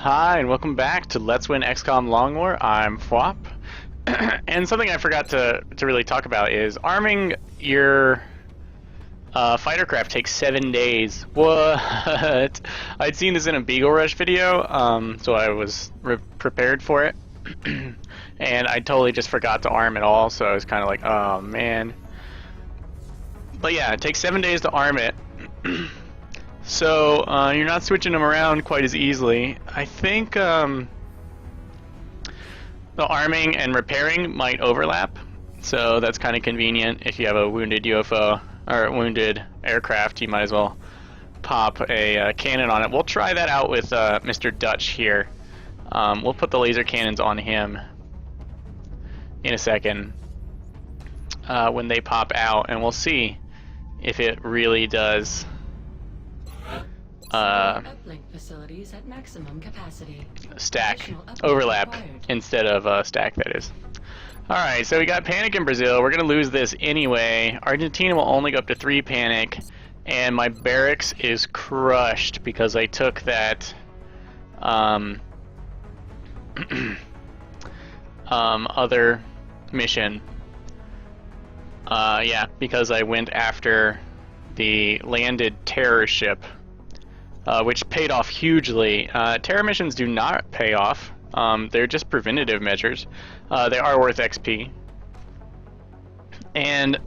Hi, and welcome back to Let's Win XCOM Long War. I'm Phwop. And something I forgot to really talk about is arming your fighter craft takes 7 days. What? I'd seen this in a Beagle Rush video, so I was prepared for it. And I totally just forgot to arm it all, so I was kind of like, oh man. But yeah, it takes 7 days to arm it. So you're not switching them around quite as easily. I think the arming and repairing might overlap, so that's kind of convenient. If you have a wounded UFO or wounded aircraft, you might as well pop a cannon on it. We'll try that out with Mr. Dutch here. We'll put the laser cannons on him in a second when they pop out, and we'll see if it really does uplink facilities at maximum capacity. Stack overlap instead of stack, that is. Alright, so we got panic in Brazil. We're gonna lose this anyway. Argentina will only go up to 3 panic, and my barracks is crushed because I took that other mission. Yeah, because I went after the landed terror ship, which paid off hugely. Terror missions do not pay off. They're just preventative measures. They are worth XP. And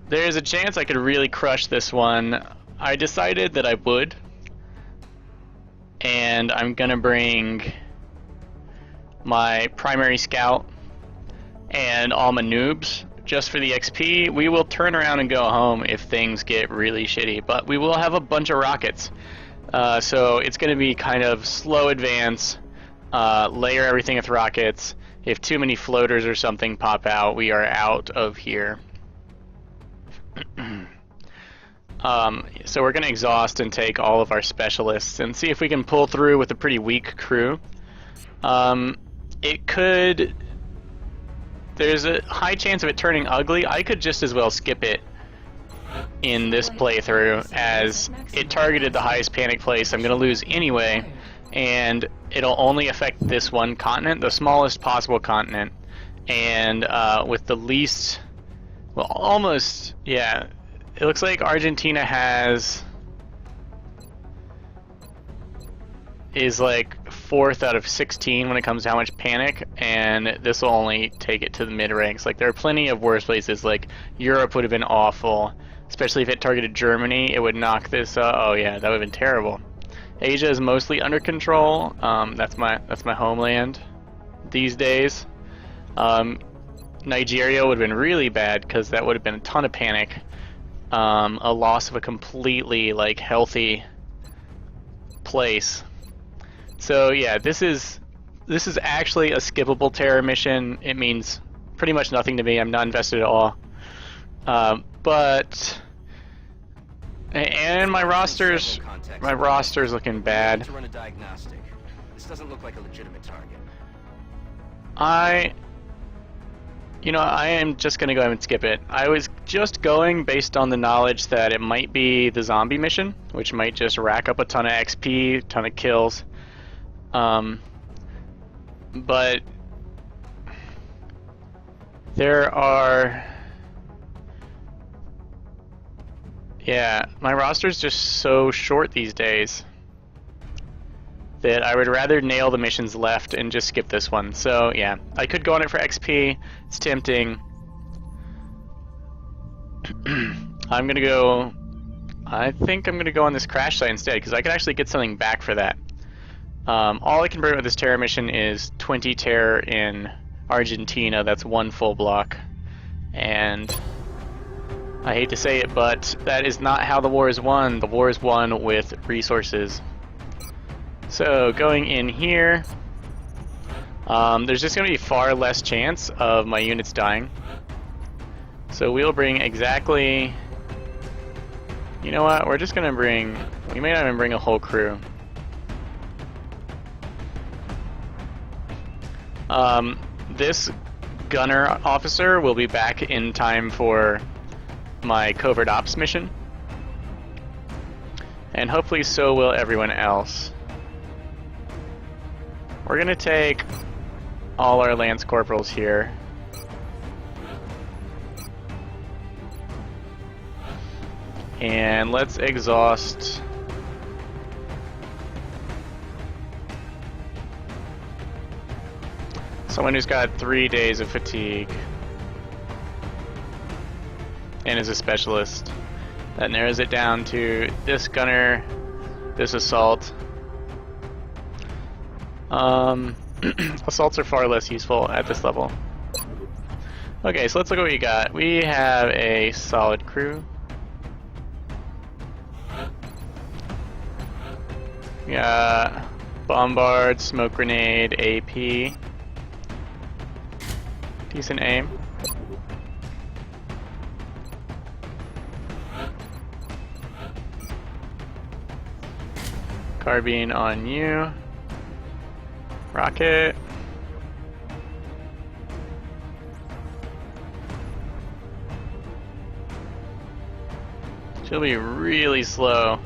there's a chance I could really crush this one. I decided that I would. And I'm gonna bring my primary scout and all my noobs just for the XP. We will turn around and go home if things get really shitty, but we will have a bunch of rockets. So it's going to be kind of slow advance, layer everything with rockets. If too many floaters or something pop out, we are out of here. So we're going to exhaust and take all of our specialists and see if we can pull through with a pretty weak crew. It could... There's a high chance of it turning ugly. I could just as well skip it in this playthrough, as it targeted the highest panic place I'm going to lose anyway, and it'll only affect this one continent, the smallest possible continent, and with the least, well, almost, yeah, it looks like Argentina is like 4th out of 16 when it comes to how much panic, and this will only take it to the mid ranks. Like, there are plenty of worse places. Like, Europe would have been awful, especially if it targeted Germany. It would knock this oh yeah, that would have been terrible. Asia is mostly under control. That's my homeland these days. Nigeria would have been really bad because that would have been a ton of panic. A loss of a completely like healthy place. So yeah, this is actually a skippable terror mission. It means pretty much nothing to me. I'm not invested at all. But and my roster's looking bad. To run a diagnostic. This doesn't look like a legitimate target. I am just gonna go ahead and skip it. I was just going based on the knowledge that it might be the zombie mission, which might just rack up a ton of XP, ton of kills. But there are, yeah, my roster's just so short these days that I would rather nail the missions left and just skip this one. So yeah, I could go on it for XP. It's tempting. I think I'm gonna go on this crash site instead, because I could actually get something back for that. All I can bring with this terror mission is 20 terror in Argentina. That's 1 full block. And I hate to say it, but that is not how the war is won. The war is won with resources. So going in here, there's just going to be far less chance of my units dying. So we'll bring exactly... You know what? We're just going to bring... We may not even bring a whole crew. This gunner officer will be back in time for my covert ops mission, and hopefully so will everyone else. We're gonna take all our Lance Corporals here. And let's exhaust someone who's got 3 days of fatigue and is a specialist. That narrows it down to this gunner, this assault. Assaults are far less useful at this level. Okay, so let's look at what we got. We have a solid crew. We got bombard, smoke grenade, AP. Decent aim. Carbine on you. Rocket. She'll be really slow.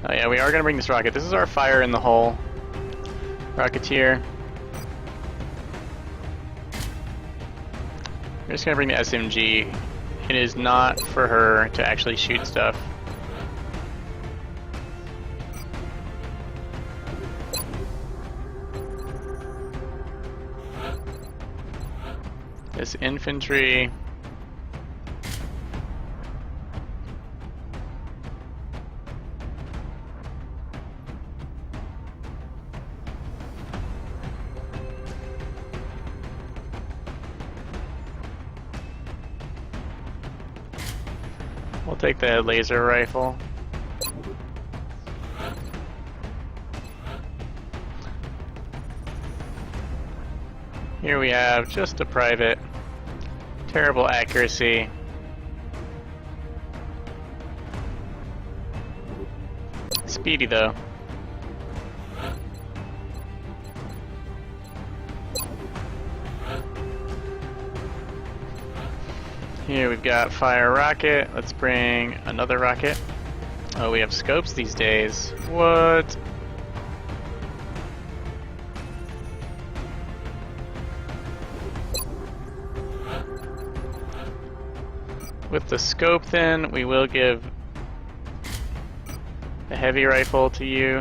Oh yeah, we are gonna bring this rocket. This is our fire in the hole. Rocketeer. We're just gonna bring the SMG. It is not for her to actually shoot stuff. This infantry. We'll take the laser rifle. Here we have just a private. Terrible accuracy. Speedy though. Here we've got fire rocket. Let's bring another rocket. Oh, we have scopes these days. What? With the scope then, we will give the heavy rifle to you.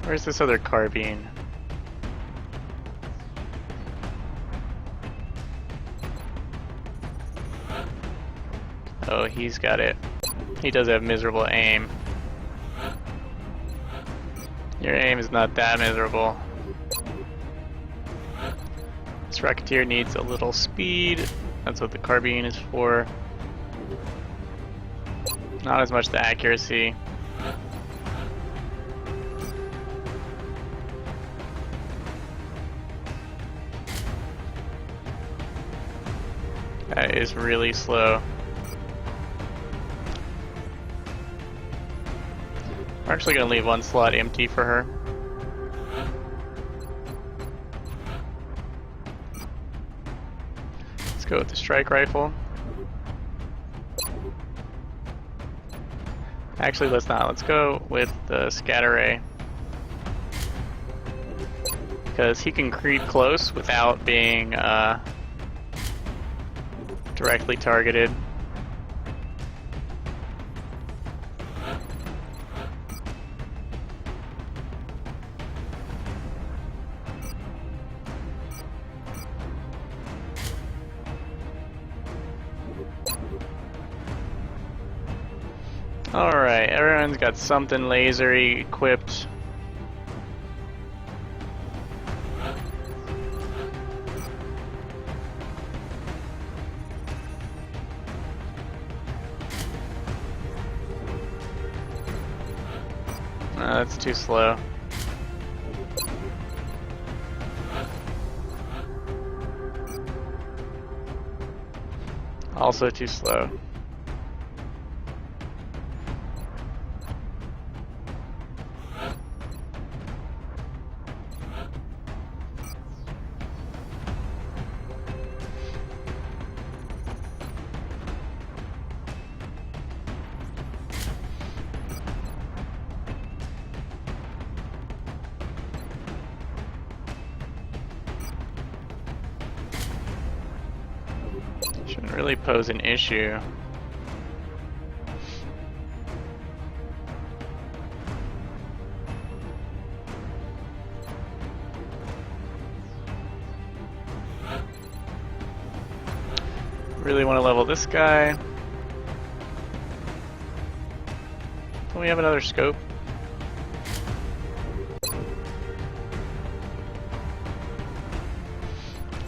Where's this other carbine? Oh, he's got it. He does have miserable aim. Your aim is not that miserable. This Rocketeer needs a little speed. That's what the carbine is for. Not as much the accuracy. That is really slow. We're actually going to leave one slot empty for her. Let's go with the strike rifle. Actually, let's not. Let's go with the scatter ray. Because he can creep close without being directly targeted. Alright, everyone's got something lasery equipped. No, that's too slow. Also too slow. really pose an issue. Really want to level this guy. Don't we have another scope?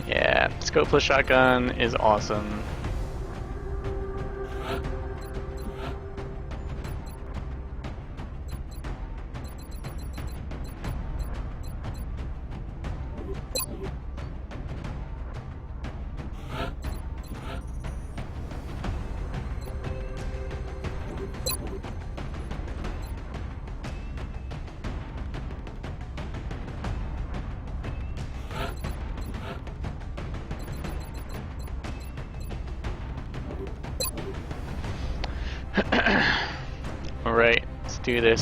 Yeah, scopeless shotgun is awesome. Alright, let's do this.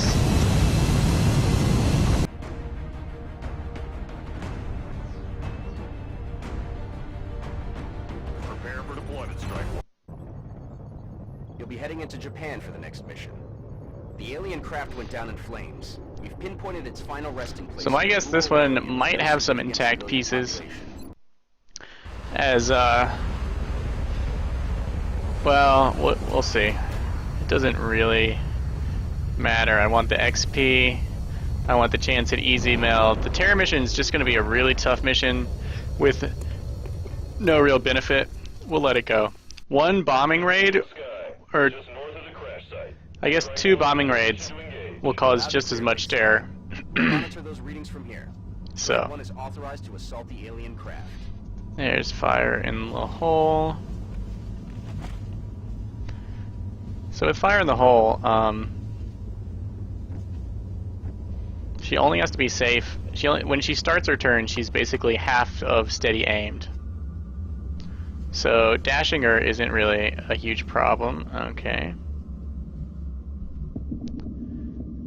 Prepare for deployment, Strike. You'll be heading into Japan for the next mission. The alien craft went down in flames. We've pinpointed its final resting place. So my guess this one might have some intact pieces. As, well, we'll see. It doesn't really matter. I want the XP. I want the chance at easy meld. The Terror mission is just going to be a really tough mission with no real benefit. We'll let it go. One bombing raid, or I guess 2 bombing raids, will cause just as much terror. Monitor those readings from here. So One is authorized to assault the alien craft. there's fire in the hole. So with fire in the hole, she only has to be safe. When she starts her turn, she's basically half of steady aimed. So dashing her isn't really a huge problem. Okay.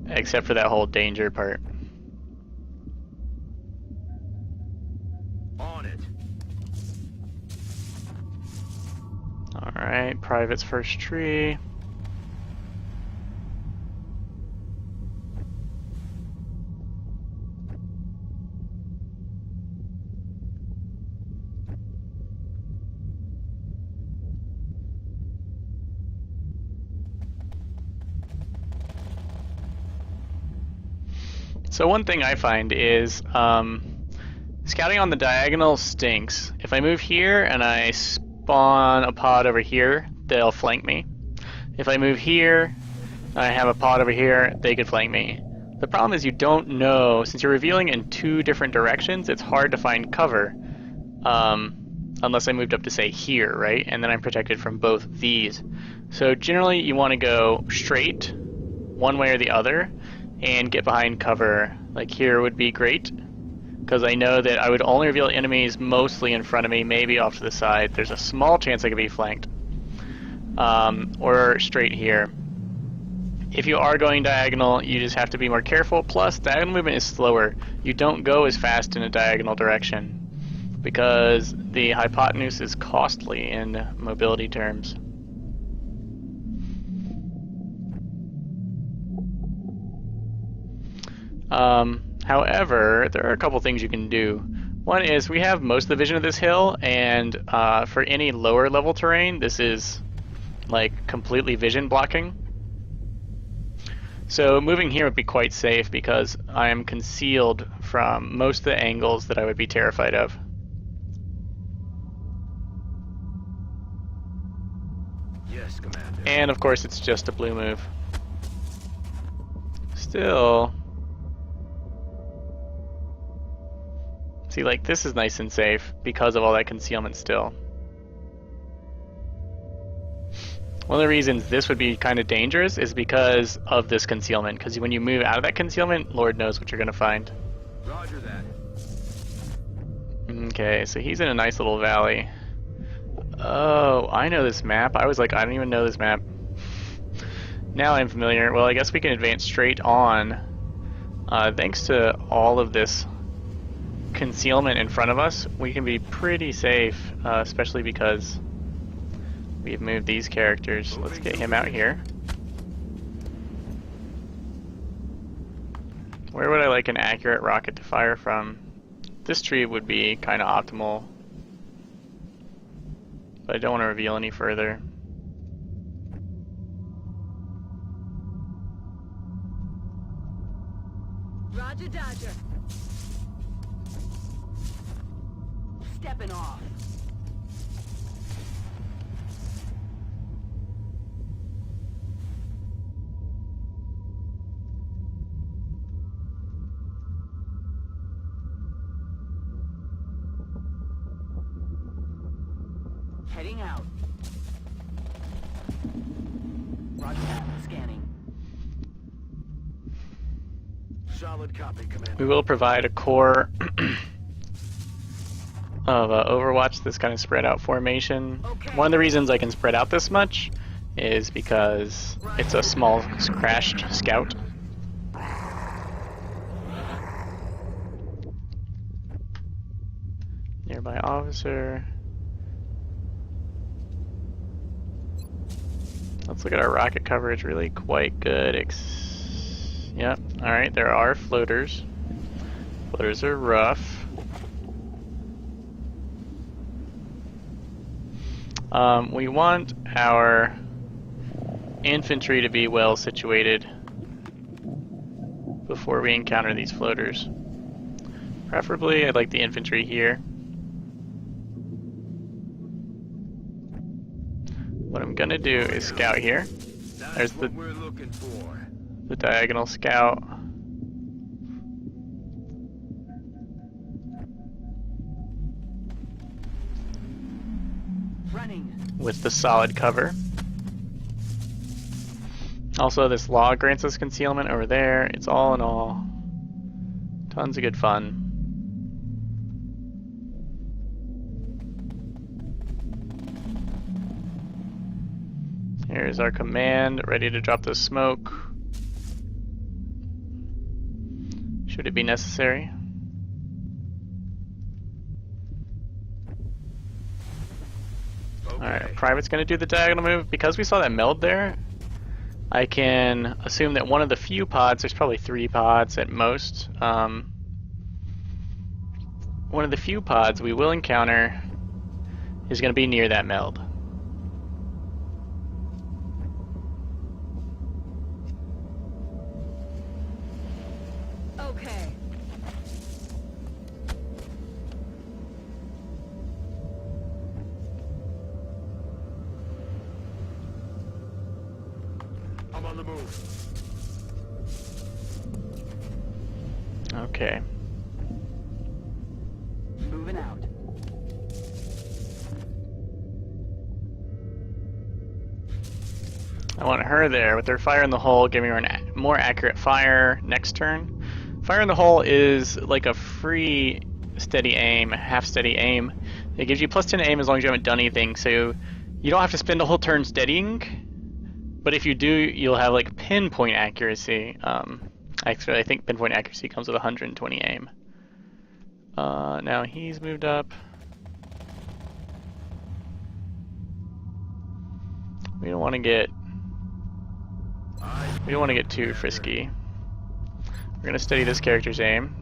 Except for that whole danger part. On it. Alright, private's first tree. So one thing I find is scouting on the diagonal stinks. If I move here and I spawn a pod over here, they'll flank me. If I move here, I have a pod over here, they could flank me. The problem is you don't know, since you're revealing in 2 different directions, it's hard to find cover. Unless I moved up to say here, right? And then I'm protected from both these. So generally you want to go straight, one way or the other, and get behind cover. Like here would be great, because I know that I would only reveal enemies mostly in front of me, maybe off to the side. There's a small chance I could be flanked. Or straight here. If you are going diagonal, you just have to be more careful. Plus, diagonal movement is slower. You don't go as fast in a diagonal direction, because the hypotenuse is costly in mobility terms. However, there are a couple things you can do. One is we have most of the vision of this hill, and for any lower level terrain, this is like completely vision blocking. So moving here would be quite safe because I am concealed from most of the angles that I would be terrified of. Yes, Commander. And of course it's just a blue move. Still, see, like, this is nice and safe because of all that concealment still. One of the reasons this would be kind of dangerous is because of this concealment, because when you move out of that concealment, Lord knows what you're going to find. Roger that. Okay, so he's in a nice little valley. Oh, I know this map. I was like, I don't even know this map. Now I'm familiar. Well, I guess we can advance straight on. Thanks to all of this concealment in front of us, we can be pretty safe, especially because We've moved these characters. Let's get him out here. Where would I like an accurate rocket to fire from? This tree would be kind of optimal, but I don't want to reveal any further. Roger, Dodger. Stepping off. Heading out. Roger that. Scanning. Solid copy, Commander. We will provide a core of Overwatch, this kind of spread out formation. Okay. One of the reasons I can spread out this much is because it's a small crashed scout. Nearby officer. Let's look at our rocket coverage, really quite good. Yep, alright, there are floaters. Floaters are rough. We want our infantry to be well situated before we encounter these floaters. Preferably, I'd like the infantry here. What I'm gonna do is scout here. There's That's what we're looking for. the diagonal scout. Running. With the solid cover. Also, this log grants us concealment over there. It's all in all tons of good fun. Here's our command, ready to drop the smoke. Should it be necessary? Alright, Private's gonna do the diagonal move. Because we saw that meld there, I can assume that one of the few pods, there's probably 3 pods at most, one of the few pods we will encounter is gonna be near that meld. Okay. I'm on the move. Okay. Moving out. I want her there with her fire in the hole, giving her a more accurate fire next turn. Fire in the hole is like a free steady aim, half steady aim. It gives you plus 10 aim as long as you haven't done anything, so you don't have to spend a whole turn steadying. But if you do, you'll have like pinpoint accuracy. Actually, I think pinpoint accuracy comes with 120 aim. Now he's moved up. We don't want to get too frisky. We're gonna steady this character's aim.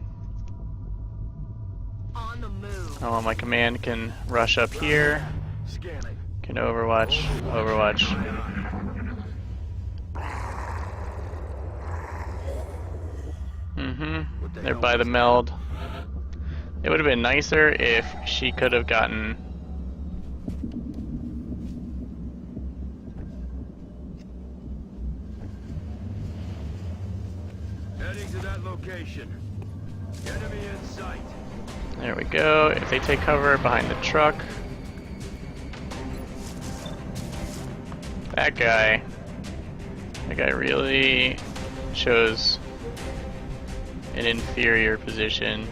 On the move. I want my command can rush up here. Scanning. Can overwatch. They're by the meld. It would have been nicer if she could have gotten. Heading to that location. Enemy in sight. There we go. If they take cover behind the truck. That guy really chose an inferior position.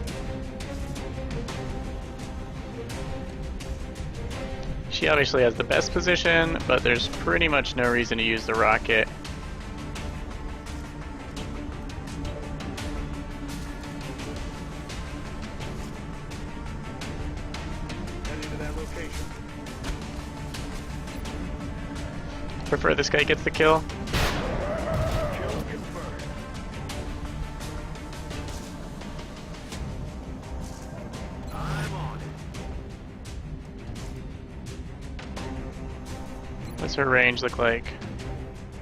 She obviously has the best position, but there's pretty much no reason to use the rocket. Heading to that location. prefer this guy gets the kill. Kill confirmed. I'm on it. What's her range look like?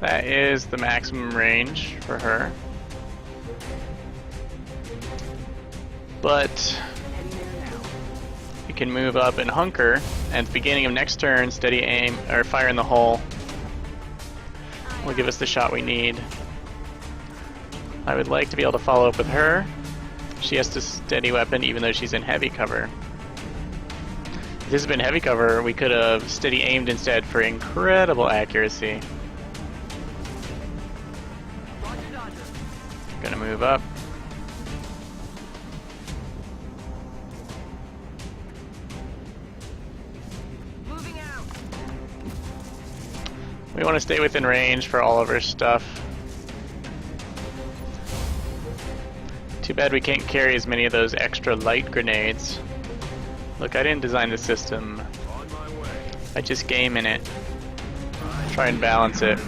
That is the maximum range for her. But Heading there now. you can move up and hunker, and at the beginning of next turn, steady aim, or fire in the hole will give us the shot we need. I would like to be able to follow up with her. She has to steady weapon even though she's in heavy cover. If this had been heavy cover, we could have steady aimed instead for incredible accuracy. Roger, Dodger. Gonna move up. Moving out. We want to stay within range for all of our stuff. Too bad we can't carry as many of those extra light grenades. Look, I didn't design the system. On my way. I just game in it. Try and balance it.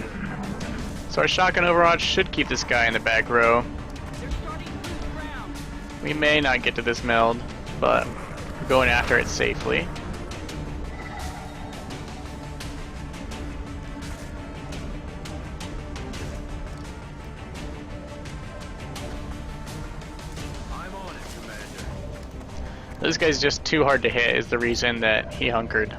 So our shotgun overwatch should keep this guy in the back row. They're starting to lose ground. We may not get to this meld, but we're going after it safely. I'm on it, Commander. This guy's just too hard to hit is the reason that he hunkered.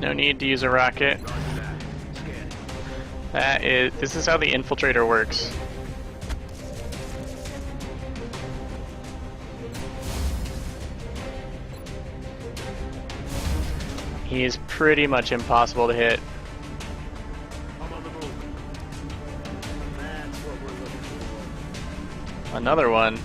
No need to use a rocket. Roger that. Scanning. This is how the infiltrator works. He is pretty much impossible to hit. I'm on the move. That's what we're looking for. Another one.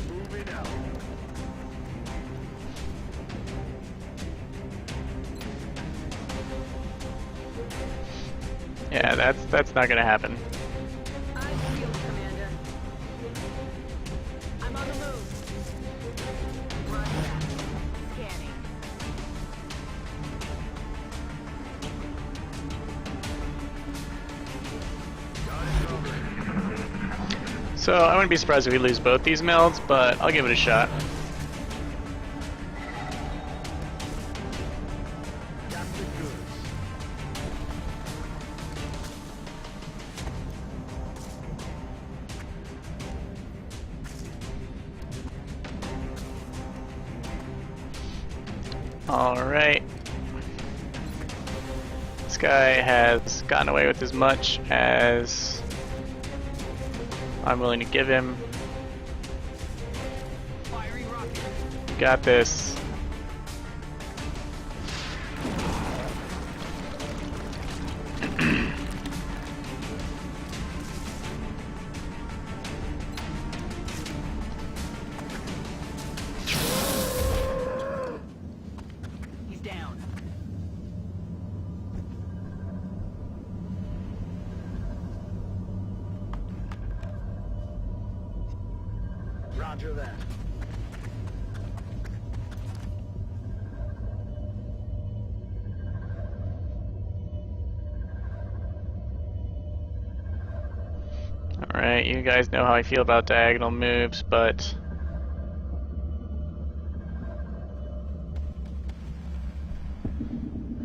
Moving out. Yeah, that's not gonna happen. I'm field, Commander. I'm on the move. Roger that. Scanning. Got it covered. So I wouldn't be surprised if we lose both these melds, but I'll give it a shot. Got the goods. Alright. This guy has gotten away with as much as I'm willing to give him. Firing rocket. We got this. He's down. Roger that. Alright, you guys know how I feel about diagonal moves, but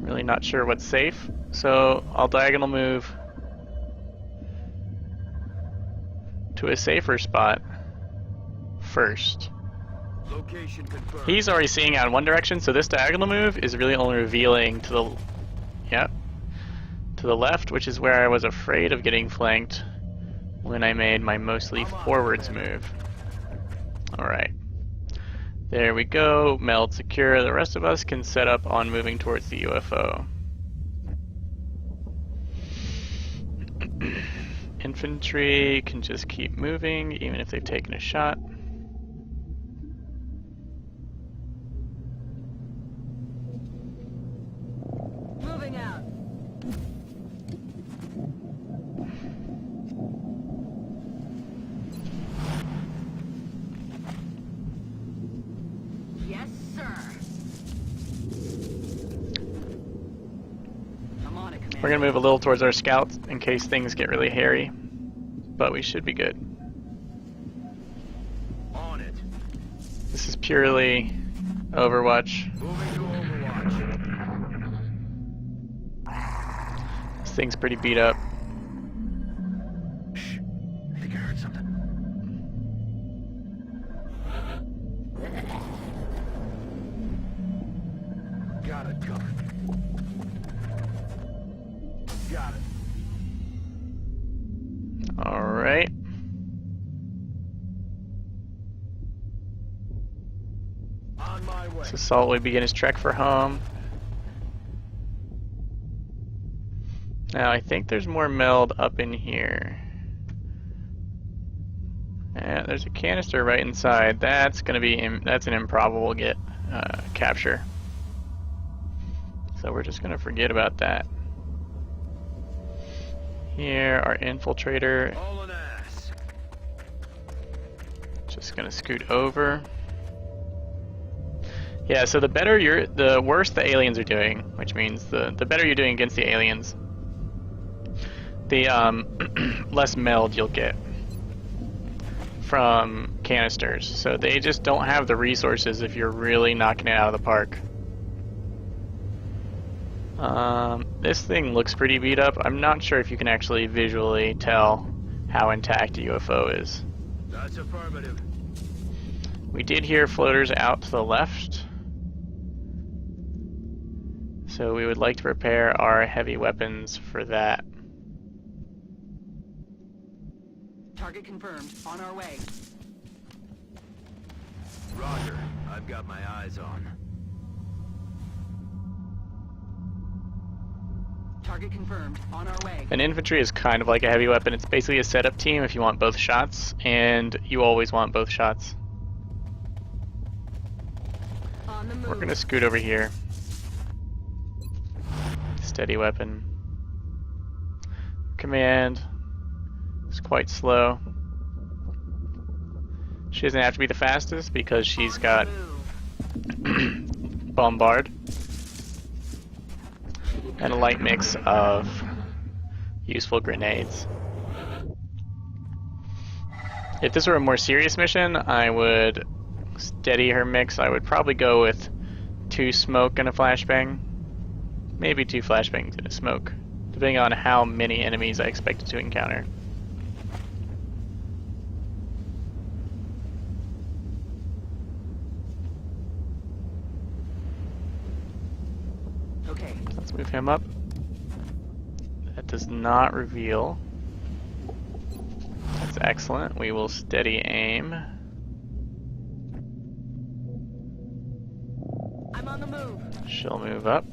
really not sure what's safe. So I'll diagonal move to a safer spot first. Location confirmed. He's already seeing out in one direction, so this diagonal move is really only revealing to the to the left, which is where I was afraid of getting flanked when I made my mostly forwards move. Alright. There we go. Meld secure. The rest of us can set up on moving towards the UFO. Infantry can just keep moving, even if they've taken a shot. Yes, sir. I'm on it, Commander. We're gonna move a little towards our scouts in case things get really hairy, but we should be good. On it. This is purely Overwatch. Moving to Overwatch. This thing's pretty beat up. Shh. I think I heard something. Got it covered. Got it. Alright. On my way. So Salt will begin his trek for home. Now I think there's more meld up in here. And there's a canister right inside. That's gonna be that's an improbable capture. So we're just gonna forget about that. Here, our infiltrator. All an ass. Just gonna scoot over. Yeah, so the worse the aliens are doing, which means the better you're doing against the aliens, the less meld you'll get from canisters. So they just don't have the resources if you're really knocking it out of the park. This thing looks pretty beat up. I'm not sure if you can actually visually tell how intact a UFO is. That's affirmative. We did hear floaters out to the left. So we would like to prepare our heavy weapons for that. Target confirmed. On our way. Roger. I've got my eyes on. Target confirmed. On our way. An infantry is kind of like a heavy weapon. It's basically a setup team if you want both shots, and you always want both shots. On the move. We're gonna scoot over here. Steady weapon. Command is quite slow. She doesn't have to be the fastest because she's got Bombard and a light mix of useful grenades. If this were a more serious mission, I would steady her mix. I would probably go with 2 smoke and a flashbang. Maybe 2 flashbangs and a smoke, depending on how many enemies I expected to encounter. Okay. Let's move him up. That does not reveal. That's excellent. We will steady aim. I'm on the move. She'll move up.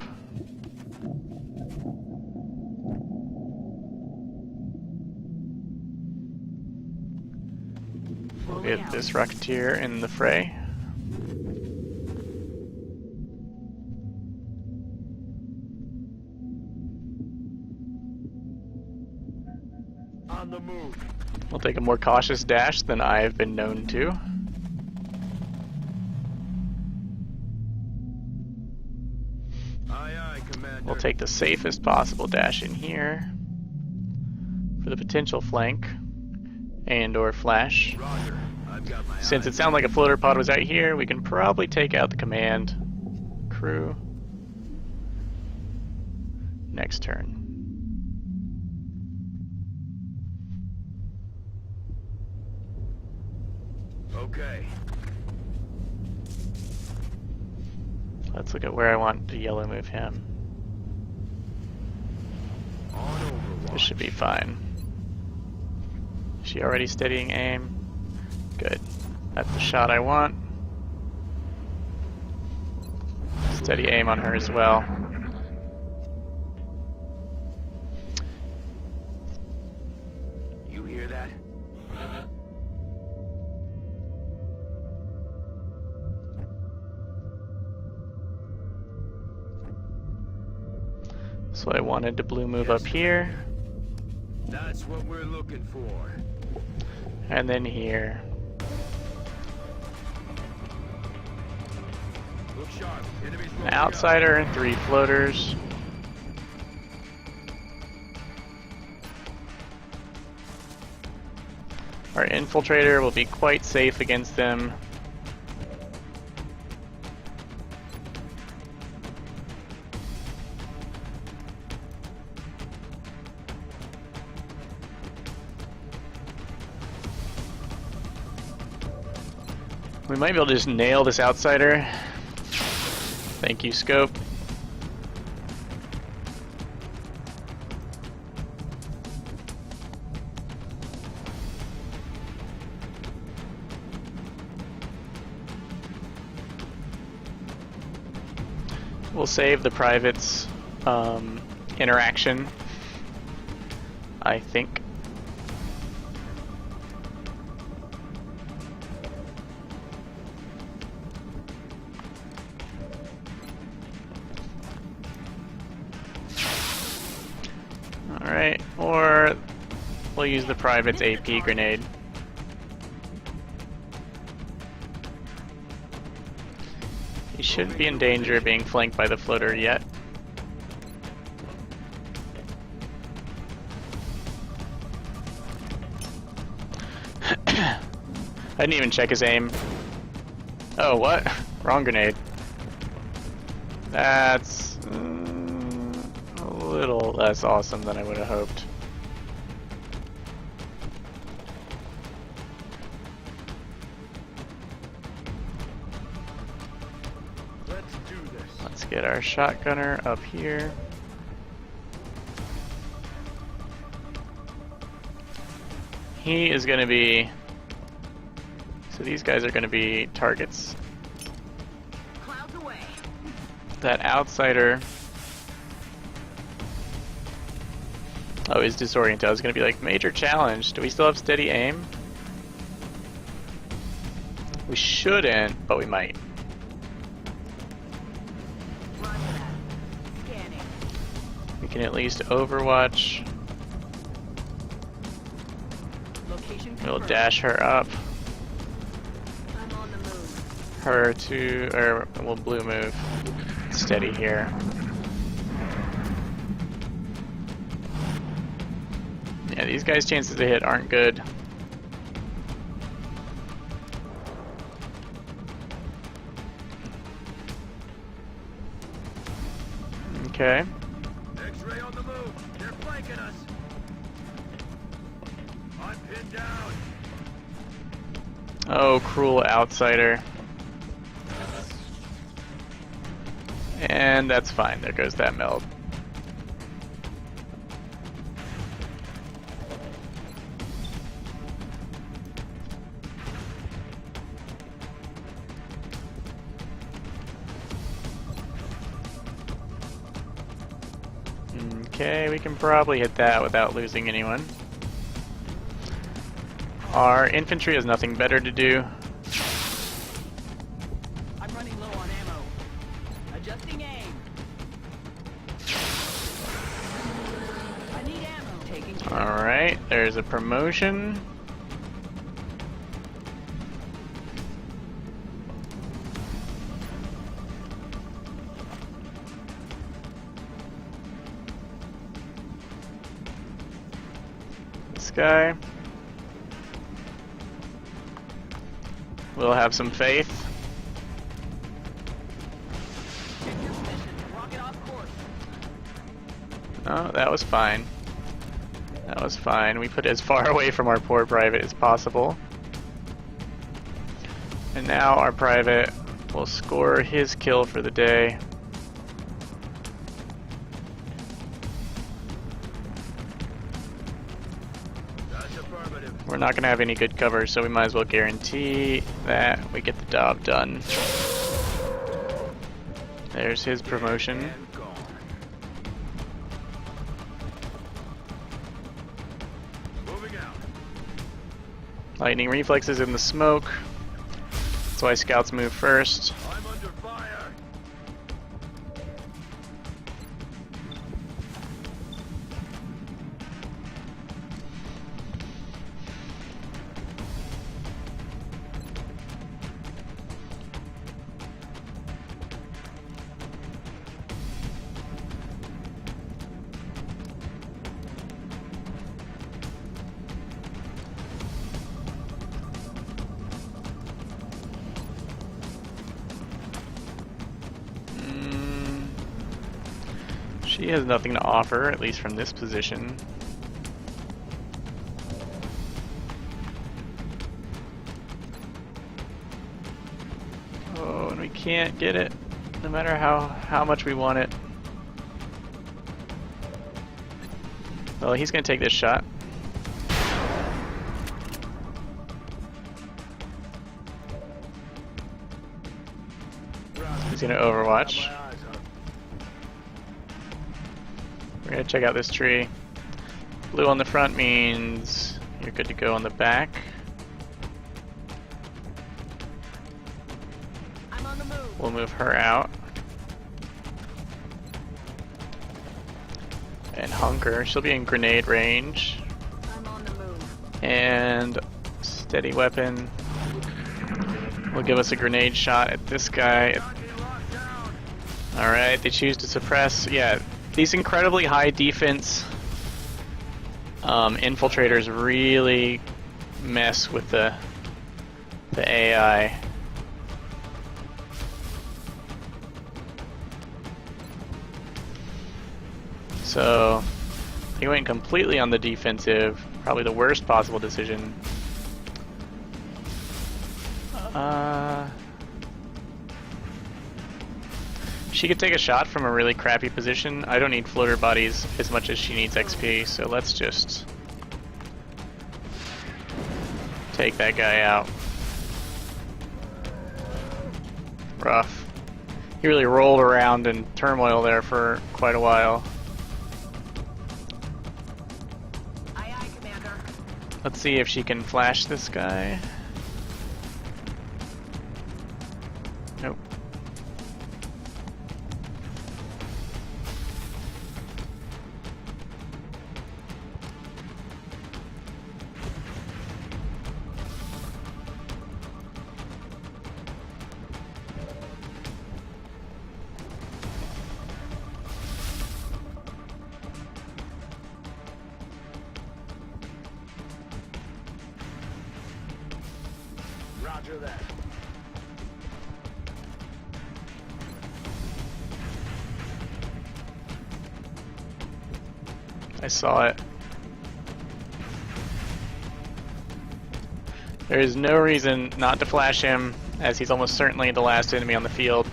We'll get this Rocketeer in the fray. On the move. We'll take a more cautious dash than I have been known to. Aye, aye, Commander. We'll take the safest possible dash in here for the potential flank and or flash. Roger. I've got my Since it eyes. sounded like a floater pod was out here, we can probably take out the command crew next turn. Okay. Let's look at where I want to yellow move him. On Overwatch. This should be fine. Is she already steadying aim? Good. That's the shot I want. Steady aim on her as well. You hear that? So I wanted to blue move up here, That's what we're looking for. and then here. Look sharp. Enemies An rolling up. outsider, 3 floaters. Our infiltrator will be quite safe against them. We might be able to just nail this outsider. Thank you, Scope. We'll save the private's interaction, I think. Alright, or we'll use the private's AP grenade. He shouldn't be in danger of being flanked by the floater yet. I didn't even check his aim. Oh, what? Wrong grenade. That's a little less awesome than I would have hoped. Let's do this. Let's get our shotgunner up here. He is going to be... So these guys are going to be targets. Clouds away. That outsider... Oh, he's disoriented. I was going to be like, major challenge. Do we still have steady aim? We shouldn't, but we might. Roger that. Scanning. We can at least overwatch. Location We'll confirmed. dash her up. I'm on the move. Her to, or we'll blue move. Steady here. Yeah, these guys' chances to hit aren't good. Okay. X-ray on the move. They're flanking us. I'm pinned down. Oh, cruel outsider. And that's fine. There goes that meld. Okay, we can probably hit that without losing anyone. Our infantry has nothing better to do. I'm running low on ammo. Adjusting aim. I need ammo. Taking care. Alright, there's a promotion. This guy. We'll have some faith. Check your position. Rocket off course. Oh, that was fine. That was fine. We put it as far away from our poor private as possible. And now our private will score his kill for the day. That's affirmative. We're not going to have any good cover, so we might as well guarantee that we get the job done. There's his promotion. And gone. Moving out. Lightning reflexes in the smoke. That's why scouts move first. I'm under fire. She has nothing to offer, at least from this position. Oh, and we can't get it, no matter how much we want it. Well, he's gonna take this shot. He's gonna overwatch. We're gonna check out this tree. Blue on the front means you're good to go on the back. I'm on the move. We'll move her out. And hunker. She'll be in grenade range. I'm on the move. And steady weapon will give us a grenade shot at this guy. Alright, they choose to suppress. Yeah, these incredibly high defense infiltrators really mess with the AI. So he went completely on the defensive, probably the worst possible decision. She could take a shot from a really crappy position. I don't need floater bodies as much as she needs XP, so let's just take that guy out. Rough. He really rolled around in turmoil there for quite a while. Aye, aye, Commander. Let's see if she can flash this guy. Nope. Roger that. I saw it. There is no reason not to flash him, as he's almost certainly the last enemy on the field.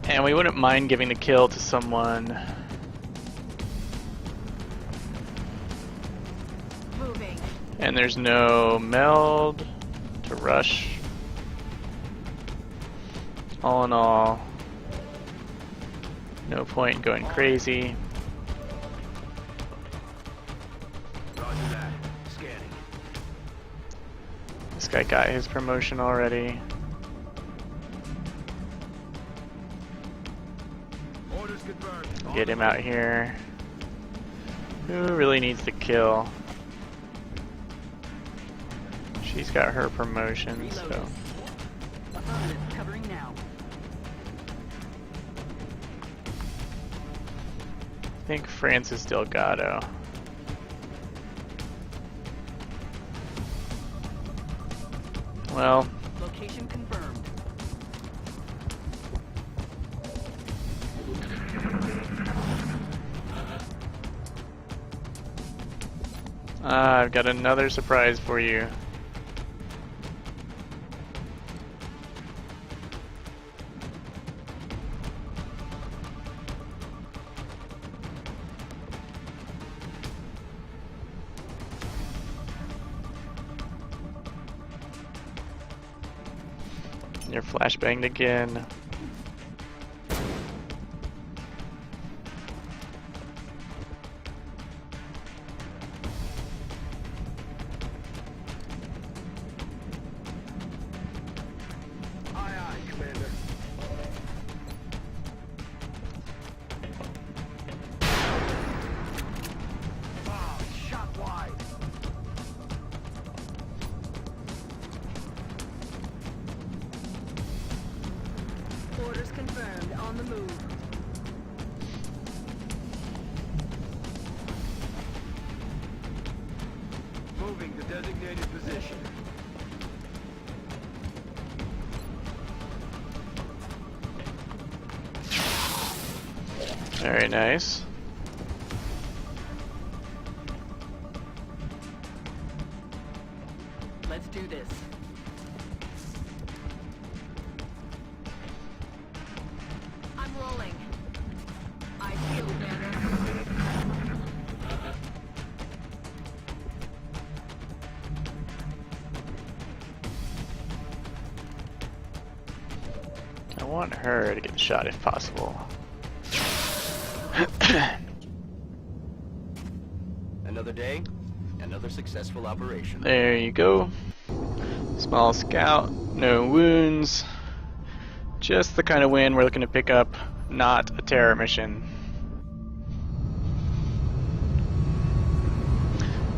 And we wouldn't mind giving the kill to someone. Moving. And there's no meld to rush. All in all, no point in going crazy. Roger that. Scanning. This guy got his promotion already. Orders confirmed. Get him out here. Who really needs to kill? She's got her promotion, so. Affirmative. Covering now. I think Francis Delgado. Well, Location confirmed. I've got another surprise for you. You're flashbanged again. Aye, aye, Commander. Ah, shot wide. Orders confirmed. On the move. Moving to designated position. Very nice. Let's do this. I'm rolling. I feel better. I want her to get the shot if possible. Another day, another successful operation. There you go. Small scout, no wounds. Just the kind of win we're looking to pick up, not a terror mission.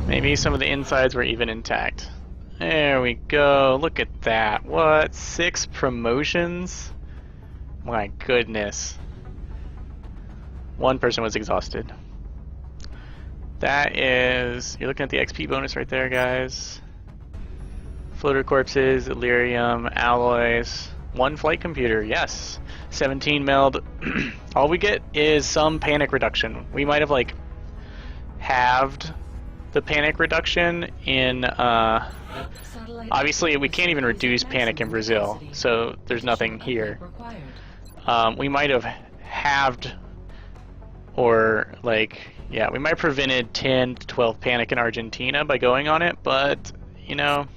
Maybe some of the insides were even intact. There we go. Look at that. What? 6 promotions? My goodness. One person was exhausted. That is... You're looking at the XP bonus right there, guys. Floater corpses, Illyrium, alloys, 1 flight computer, yes. 17 meld. All we get is some panic reduction. We might have, like, halved the panic reduction in... Obviously, we can't even reduce panic in Brazil, so there's nothing here. We might have halved, or like, yeah, we might have prevented 10 to 12 panic in Argentina by going on it, but, you know,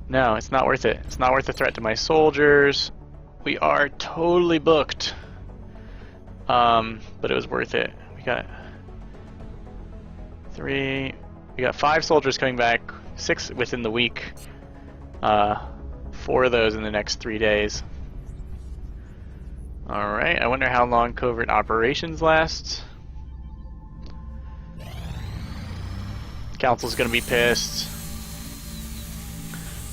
no, it's not worth it. It's not worth the threat to my soldiers. We are totally booked, but it was worth it. We got 5 soldiers coming back, 6 within the week, 4 of those in the next 3 days. Alright, I wonder how long covert operations last. Council's gonna be pissed.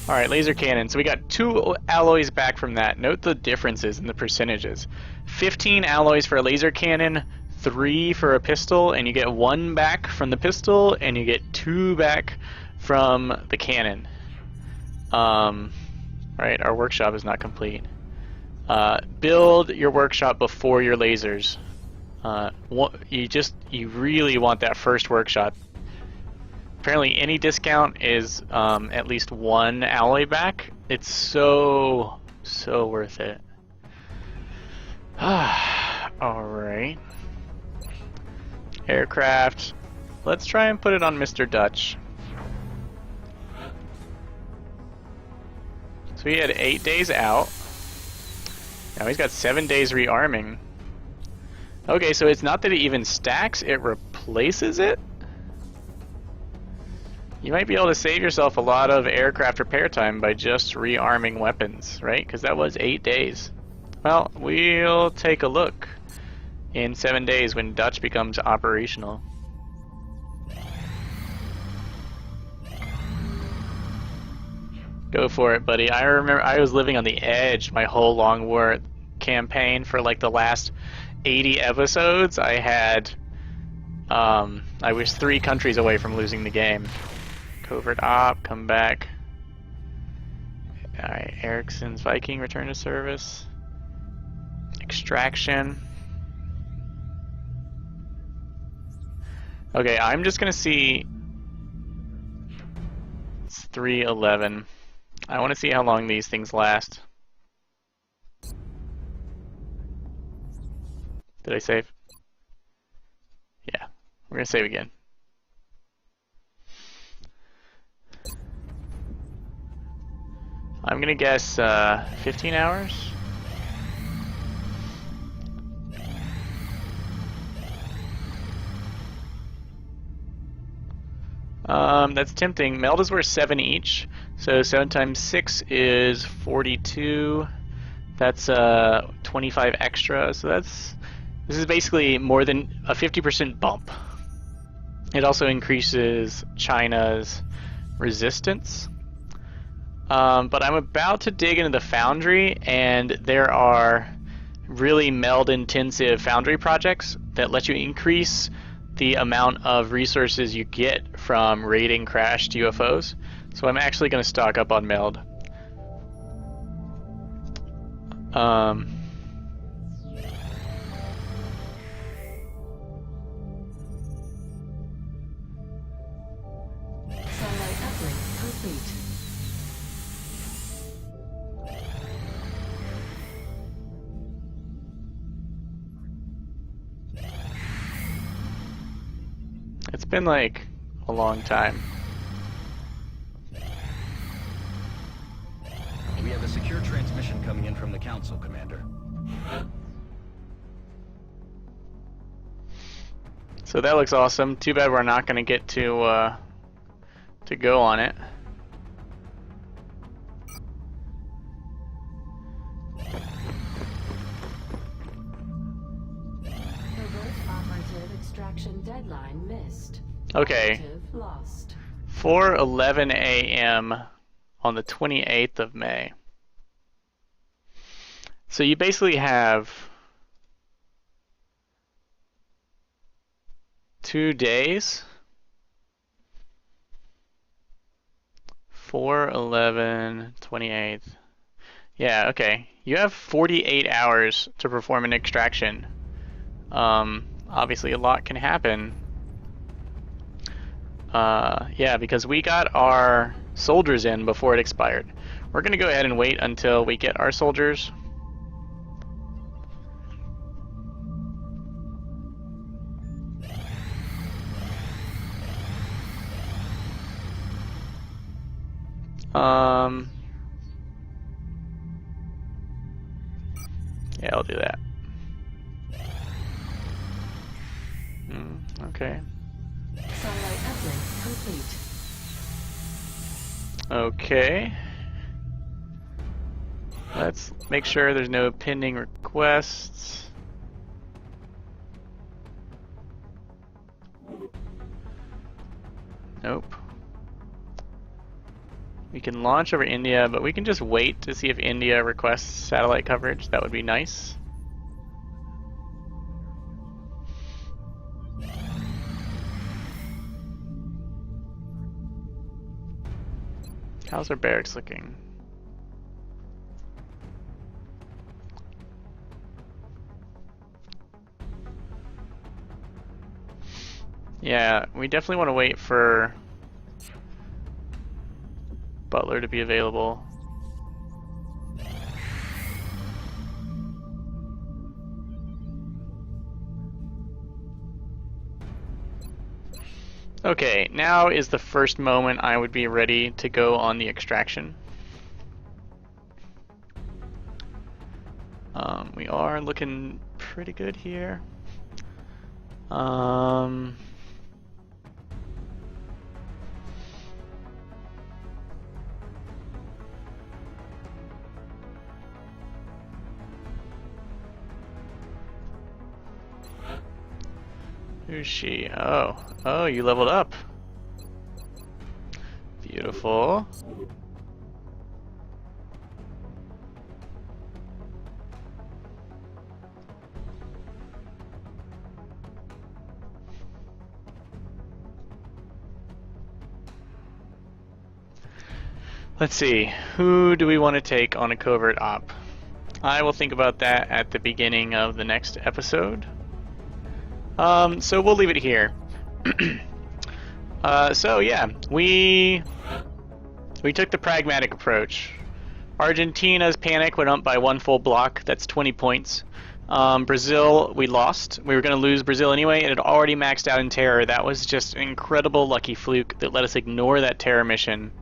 Alright, laser cannon. So we got 2 alloys back from that. Note the differences in the percentages. 15 alloys for a laser cannon, 3 for a pistol, and you get 1 back from the pistol, and you get 2 back from the cannon. Right, our workshop is not complete. Build your workshop before your lasers. You really want that first workshop. Apparently any discount is at least 1 alloy back. It's so worth it. Alright. Aircraft. Let's try and put it on Mr. Dutch. So he had 8 days out. Now he's got 7 days rearming. Okay, so it's not that it even stacks, it replaces it? You might be able to save yourself a lot of aircraft repair time by just rearming weapons, right? Because that was 8 days. Well, we'll take a look in 7 days when Dutch becomes operational. Go for it, buddy. I remember I was living on the edge my whole long war campaign for like the last 80 episodes. I had, I was 3 countries away from losing the game. Covert op, come back. Alright, Ericsson's Viking, return to service. Extraction. Okay, I'm just gonna see. It's 3:11. I want to see how long these things last. Did I save? Yeah, we're gonna save again. I'm gonna guess 15 hours. That's tempting. Meld is worth 7 each, so 7 times 6 is 42. That's 25 extra, so this is basically more than a 50% bump. It also increases China's resistance. But I'm about to dig into the foundry, and there are really meld-intensive foundry projects that let you increase the amount of resources you get from raiding crashed UFOs. So I'm actually going to stock up on meld. complete. It's been like a long time. We have a secure transmission coming in from the Council, Commander. So that looks awesome. Too bad we're not going to get to go on it. Covert operative extraction deadline missed. Okay. Operative lost. 4:11 a.m. on the 28th of May. So you basically have 2 days. 4/11, 28th. Yeah, okay. You have 48 hours to perform an extraction. Obviously a lot can happen. Yeah, because we got our soldiers in before it expired. We're gonna go ahead and wait until we get our soldiers. Yeah, I'll do that. Okay. Satellite uplink complete. Okay. Let's make sure there's no pending requests. Nope. We can launch over India, but we can just wait to see if India requests satellite coverage. That would be nice. How's our barracks looking? Yeah, we definitely want to wait for Butler to be available. Okay, now is the first moment I would be ready to go on the extraction. We are looking pretty good here. Who's she? Oh, you leveled up. Beautiful. Let's see, who do we want to take on a covert op? I will think about that at the beginning of the next episode. So we'll leave it here. So yeah, we took the pragmatic approach. Argentina's panic went up by 1 full block, that's 20 points. Brazil, we lost. We were going to lose Brazil anyway. It had already maxed out in terror. That was just an incredible lucky fluke that let us ignore that terror mission.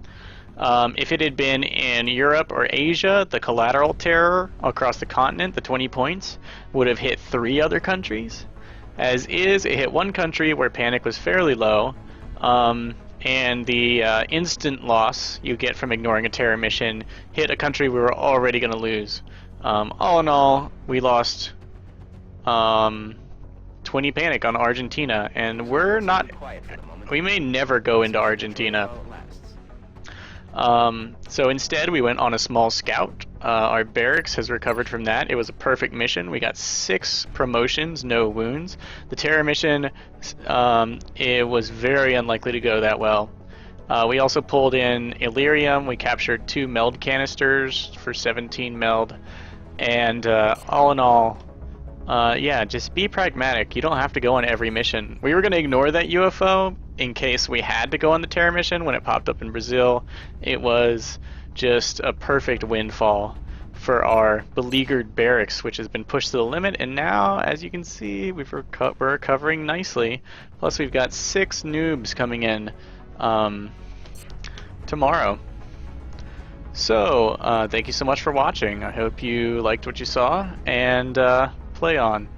If it had been in Europe or Asia, the collateral terror across the continent, the 20 points, would have hit 3 other countries. As is, it hit 1 country where panic was fairly low, and the instant loss you get from ignoring a terror mission hit a country we were already going to lose. All in all, we lost 20 panic on Argentina, and we're not... We may never go into Argentina. So instead we went on a small scout. Our barracks has recovered from that. It was a perfect mission. We got 6 promotions, no wounds. The terror mission, it was very unlikely to go that well. We also pulled in Illyrium. We captured 2 meld canisters for 17 meld. And all in all, yeah, just be pragmatic. You don't have to go on every mission. We were going to ignore that UFO, in case we had to go on the Terra mission when it popped up in Brazil, it was just a perfect windfall for our beleaguered barracks, which has been pushed to the limit, and now, as you can see, we're recovering nicely. Plus, we've got 6 noobs coming in tomorrow. So, thank you so much for watching. I hope you liked what you saw, and play on.